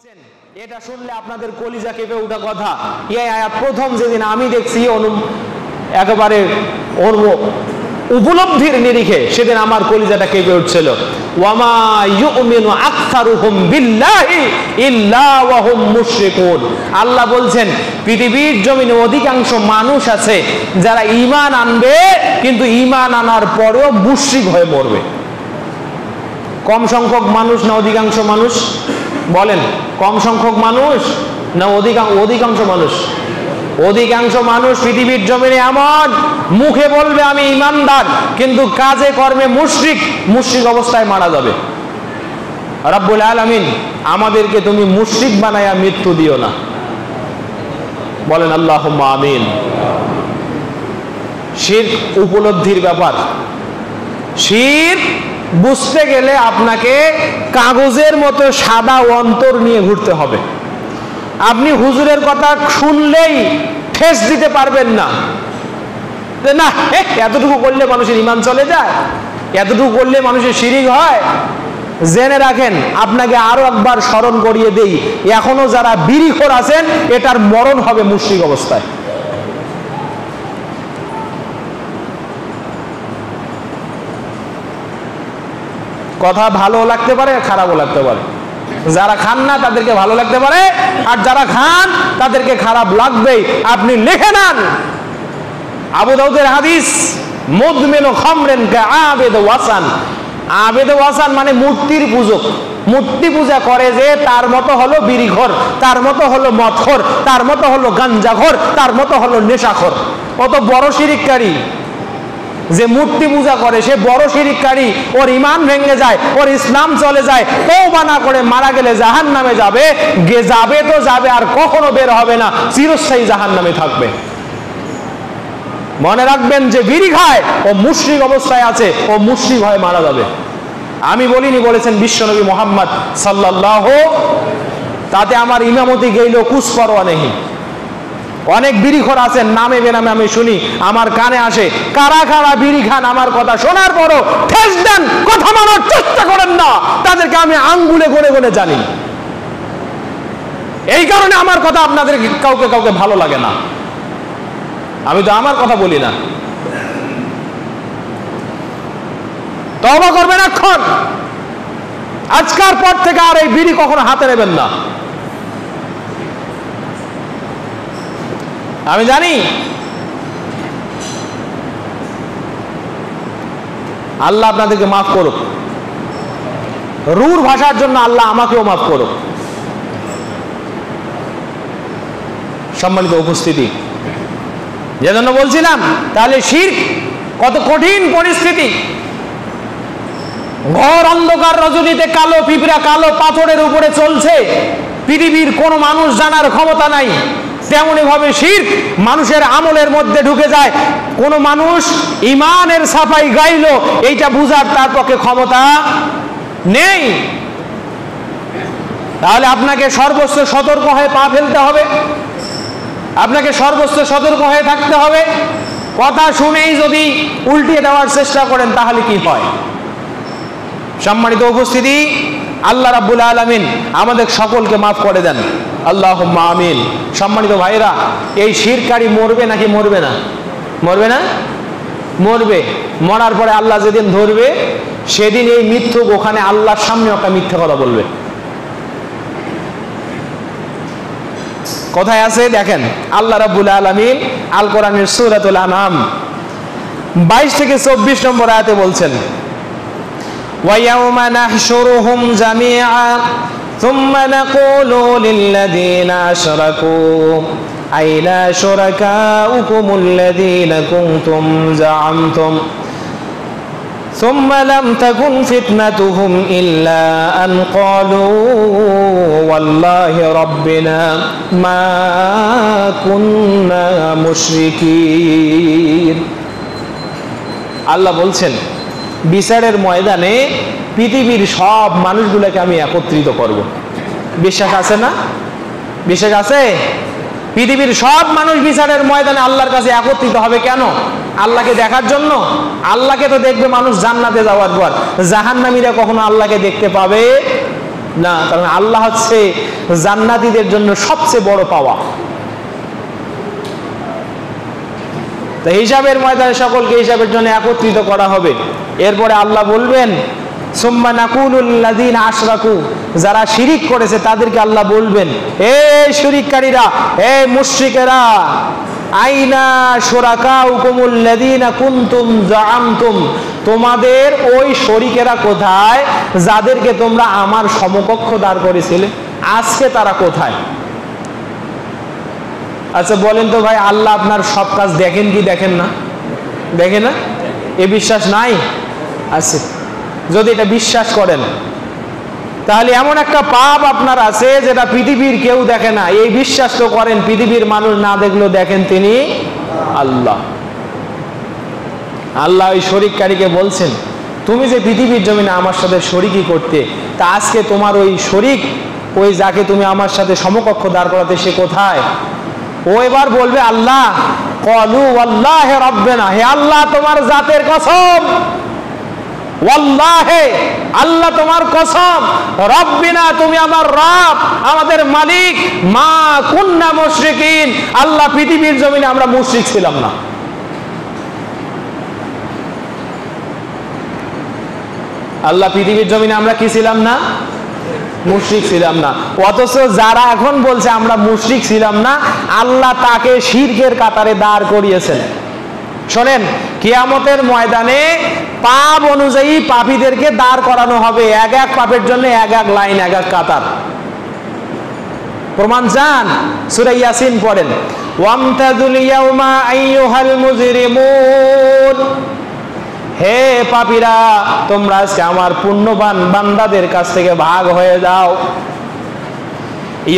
পাচ্ছেন, এটা শুনলে আপনাদের কলিজা কেঁপে ওঠা কথা। এই আয়াত প্রথম যেদিন আমি দেখছি একেবারে উপলব্ধির নিরিখে, সেদিন আমার কলিজাটা কেঁপে উঠছিল। ওয়ামা ইউমিনু আকসারুহুম বিল্লাহি ইল্লা ওয়া হুম মুশরিকুন। আল্লাহ বলছেন পৃথিবীর জমিনে অধিকাংশ মানুষ আছে যারা ঈমান আনবে, কিন্তু ঈমান আনার পরেও মুশরিক হয়ে মরবে। কম সংখ্যক মানুষ না অধিকাংশ মানুষ? বলেন, কম সংখ্যক মানুষ না অধিকাংশ মানুষ? অধিকাংশ মানুষ পৃথিবীর জমিনে এমন মুখে বলবে আমি ঈমানদার, কিন্তু কাজে কর্মে মুশরিক অবস্থায় মারা যাবে। রব্বুল আলামিন আমাদেরকে তুমি মুশরিক বানায়া মৃত্যু দিও না, বলেন আল্লাহুম্মা আমিন। শিরক উপলব্ধির ব্যাপার। শিরক বুঝতে গেলে আপনাকে কাগজের মতো সাদা অন্তর নিয়ে ঘুরতে হবে। আপনি হুজুরের কথা শুনলেই ঠেস দিতে পারবেন না, না এতটুকু করলে মানুষের ঈমান চলে যায়, এতটুকু করলে মানুষের শিরক হয়। জেনে রাখেন, আপনাকে আরো একবার স্মরণ করিয়ে দেই, এখনো যারা বিড়িখোর আছেন এটার মরণ হবে মুশরিক অবস্থায়। কথা ভালো লাগতে পারে, খারাপও লাগতে পারে। যারা খান না তাদেরকে ভালো লাগতে পারে, আর যারা খান তাদেরকে খারাপ লাগবেই। আপনি লিখে নেন, আবু দাউদের হাদিস, মুদমিনু খামরিন কাআবিদ ওয়াসান। আবেদ ওয়াসান মানে মূর্তির পূজক। মূর্তি পূজা করে যে তার মতো হলো বিড়িখোর, তার মতো হলো মদখোর, তার মতো হলো গাঞ্জাখোর, তার মতো হলো নেশাখোর। অত বড় শিরককারী যে মূর্তি পূজা করে সে বড় শিরককারী, ওর ঈমান ভেঙে যায়, ওর ইসলাম চলে যায়। তওবা না করে মারা গেলে জাহান্নামে যাবে, যাবে তো যাবে, আর কখনো বের হবে না, চিরস্থায়ী জাহান্নামে থাকবে। মনে রাখবেন, যে বিড়ি খায় ও মুশরিক অবস্থায় আছে, ও মুশরিক হয়ে মারা যাবে। আমি বলিনি, বলেছেন বিশ্বনবী মুহাম্মদ সাল্লাল্লাহু। তাতে আমার ইমামতি গেইল কুছ পরোয়া নেই। অনেক বিড়িখোর আছেন, নামে বেনামে আমি শুনি, আমার কানে আসে। কারা কারা বিড়ি খান আমার কথা শোনার পরও ঠেস দেন, কথা মানার চেষ্টা করেন না, তাদেরকে আমি আঙ্গুলে গনে গনে জানি। এই কারণে আমার কথা আপনাদের কাউকে কাউকে ভালো লাগে না। আমি তো আমার কথা বলি না। তওবা করবেন এখন, আজকের পর থেকে আর এই বিড়ি কখনো হাতে নেবেন না। আমি জানি আল্লাহ আপনাদেরকে মাফ করুক, রূঢ় ভাষার জন্য আল্লাহ আমাকেও মাফ করুক। সম্মানিত উপস্থিতি, যেজন্য বলছিলাম, তাহলে শিরক কত কঠিন পরিস্থিতি। ঘর অন্ধকার রজনীতে কালো পিঁপড়া কালো পাথরের উপরে চলছে, পৃথিবীর কোনো মানুষ জানার ক্ষমতা নাই। তেমনি ভাবে শিরক মানুষের আমলের মধ্যে ঢুকে যায়। কোন মানুষ ঈমানের সাফাই গাইল, এইটা বুঝার তার পক্ষে ক্ষমতা নেই। তাহলে আপনাকে সর্বোচ্চ সতর্ক হয়ে পা ফেলতে হবে, আপনাকে সর্বোচ্চ সতর্ক হয়ে থাকতে হবে। কথা শুনেই যদি উল্টিয়ে দেওয়ার চেষ্টা করেন তাহলে কি হয়? সম্মানিত উপস্থিতি, আল্লাহ রাব্বুল আলামিন আমাদের সকলকে মাফ করে দেন, আল্লাহুম্মা আমিন। সম্মানিত ভাইরা, এই শিরকারী মরবে নাকি মরবে না? মরবে না? মরবে। মরার পরে আল্লাহ যেদিন ধরবে, সেদিন এই মিথ্যুক ওখানে আল্লাহর সামনে একটা মিথ্যা কথা বলবে। কোথায় আছে দেখেন, আল্লাহ রাব্বুল আলামিন আল কোরআনের সূরাতুল আনআম 22 থেকে 24 নম্বর আয়াতে বলছেন, وَيَوْمَ نَحْشُرُهُمْ جَمِيعًا ثُمَّ نَقُولُ لِلَّذِينَ أَشْرَكُوا أَيْنَ شُرَكَاؤُكُمُ الَّذِينَ كُنتُمْ زَعَمْتُمْ ثُمَّ لَمْ تَكُنْ فِتْنَتُهُمْ إِلَّا أَنْ قَالُوا وَاللَّهِ رَبِّنَا مَا كُنَّا مُشْرِكِينَ। আল্লাহ বলছেন, বিচারের ময়দানে পৃথিবীর সব মানুষগুলোকে আমি একত্রিত করব। বিশ্বাস আছে না? বিশ্বাস আছে? পৃথিবীর সব মানুষ বিচারের ময়দানে আল্লাহর কাছে একত্রিত হবে। কেন? আল্লাহকে দেখার জন্য। আল্লাহকে তো দেখবে মানুষ জান্নাতে যাওয়ার পর, জাহান্নামীরা কখনো আল্লাহকে দেখতে পাবে না, কারণ আল্লাহ হচ্ছে জান্নাতীদের জন্য সবচেয়ে বড় পাওয়া। তো হিসাবের ময়দানে সকলকে হিসাবের জন্য একত্রিত করা হবে। এরপরে আল্লাহ বলবেন সুম্মা নাকুলুল লাযিনা আশরাকু, যারা শিরিক করেছে তাদেরকে আল্লাহ বলবেন, এই শিরিককারীরা, এই মুশরিকেরা, আইনা শুরাকাউকুমুল লাযিনা কুনতুম জাআমতুম, তোমাদের ওই শরীকেরা কোথায় যাদেরকে তোমরা আমার সমকক্ষ দাঁড় করেছিলে, আজকে তারা কোথায়? আচ্ছা বলেন তো ভাই, আল্লাহ আপনার সব কাজ দেখেন কি দেখেন না? দেখে না? এ বিশ্বাস নাই? আছে। যদি এটা বিশ্বাস করেন তাহলে এমন একটা পাপ আপনার আছে যেটা পৃথিবীর কেউ দেখে না, এই বিশ্বাস তো করেন পৃথিবীর মানুষ না দেখলেও দেখেন তিনি আল্লাহ। আল্লাহ ওই শরীককারীকে বলছেন, তুমি যে পৃথিবীর জমিনে আমার সাথে শরীকি করতে, তা আজকে তোমার ওই শরীক, ওই যাকে তুমি আমার সাথে সমকক্ষ দাঁড় করাতে, সে কোথায়? ও এবার বলবে আল্লাহ, ক্বালু ওয়াল্লাহি রাব্বিনা, হে আল্লাহ তোমার জাতের কসম, ওয়াল্লাহি আল্লাহ তোমার কসম, রাব্বিনা তুমি আমার রব, আমাদের মালিক, মা কুন্না মুশরিকিন, আল্লাহ পৃথিবীর জমিনে আমরা মুশরিক ছিলাম না। আল্লাহ পৃথিবীর জমিনে আমরা কি ছিলাম না? মুশরিক ছিলাম না। অথচ যারা এখন বলছে আমরা মুশরিক ছিলাম না, আল্লাহ তাকে শিরকের কাতারে দাঁড় করিয়েছেন। শোনেন, কিয়ামতের ময়দানে পাপ অনুযায়ী পাপীদেরকে দাঁড় করানো হবে, এক এক পাপের জন্য এক এক লাইন, এক এক কাতার। প্রমাণ চান? সূরা ইয়াসিন পড়েন, ওয়ামতাযুল ইয়াউমা আইয়ুহাল মুজরিমুন, হে পাপীরা তোমরা আজকে আমার পুণ্যবান বান্দাদের কাছ থেকে ভাগ হয়ে যাও।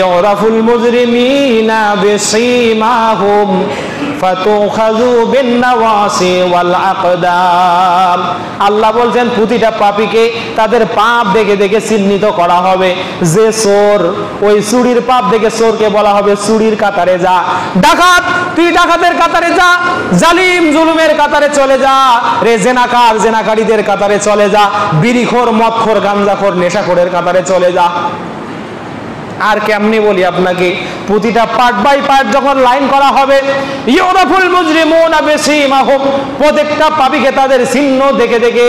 ইউরাফুল মুজরিমিনা বিসীমাহুম ফাতুখাযু বিন-নাওয়াসি ওয়াল আকদাম, আল্লাহ বলছেন প্রতিটা পাপীকে তাদের পাপ দেখে দেখে চিহ্নিত করা হবে। যে চোর, ওই চুরির পাপ দেখে চোরকে বলা হবে চুরির কাতারে যা। ডাকাত, তুই ডাকাতের কাতারে যা। জালিম, জুলুমের কাতারে চলে যা। রে জেনাকার, জেনাকারীদের কাতারে চলে যা। বিড়িখোর, মদখোর, গাঞ্জাখোর, নেশাখোরের কাতারে চলে যা। আর কেমনি বলি আপনাকে, প্রতিটা পার্ট বাই পার্ট যখন লাইন করা হবে, ইউরাফুল মুজরিমুনা বিসীমাহুম, প্রত্যেকটা পাপীকে তাদের চিহ্ন দেখে দেখে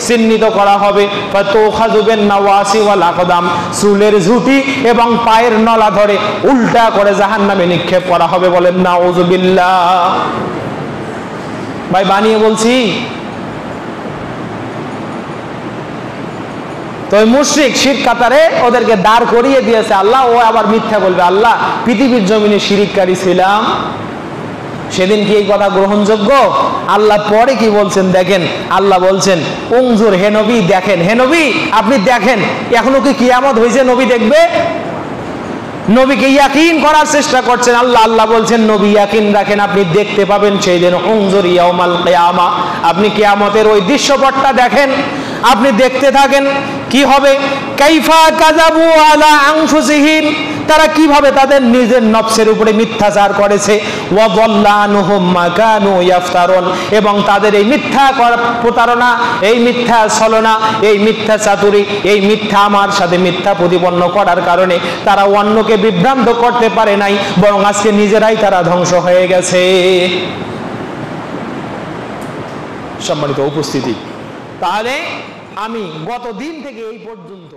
চিহ্নিত করা হবে। ফাতুখাযু বিন-নাওয়াসি ওয়াল আকদাম, চুলের ঝুঁটি এবং পায়ের নলা ধরে উল্টা করে জাহান্নামে নিক্ষেপ করা হবে। বলেন নাউযুবিল্লাহ। ভাই বানিয়ে বলছি? তো মুশরিক শিরক কাতারে ওদেরকে দাঁড় করিয়ে দিয়েছে আল্লাহ। ও আবার মিথ্যা বলবে, আল্লাহ পৃথিবীর জমিনে শিরিককারী ছিলাম। সেদিন কি এই কথা গ্রহণযোগ্য? আল্লাহ পরে কি বলছেন দেখেন, আল্লাহ বলছেন উনজুর, হে নবী দেখেন, হে নবী আপনি দেখেন, এখনো কি কিয়ামত হয়েছে নবী দেখবে? নবীকে ইয়াকিন করার চেষ্টা করছেন আল্লাহ। আল্লাহ বলছেন নবী ইয়াকিন রাখেন, আপনি দেখতে পাবেন সেই দিন। উনজুর ইয়াউমাল কিয়ামা, আপনি কিয়ামতের ওই দৃশ্যপটটা দেখেন, আপনি দেখতে থাকেন কি হবে। কাইফা কাযাবু আলা আনফুসিহিম, তারা কিভাবে তাদের নিজের নফসের উপরে মিথ্যাচার করেছে। ওয়া যাল্লা আনহুম মা কানু ইফতারুন, এবং তাদের এই মিথ্যা প্রতারণা, এই মিথ্যা ছলনা, এই মিথ্যা চাতুরি, এই মিথ্যা আমার সাথে মিথ্যা প্রতিপন্ন করার কারণে তারা অন্যকে বিভ্রান্ত করতে পারে নাই, বরং আজকে নিজেরাই তারা ধ্বংস হয়ে গেছে। সম্মানিত উপস্থিতি, তাহলে আমি গত দিন থেকে এই পর্যন্ত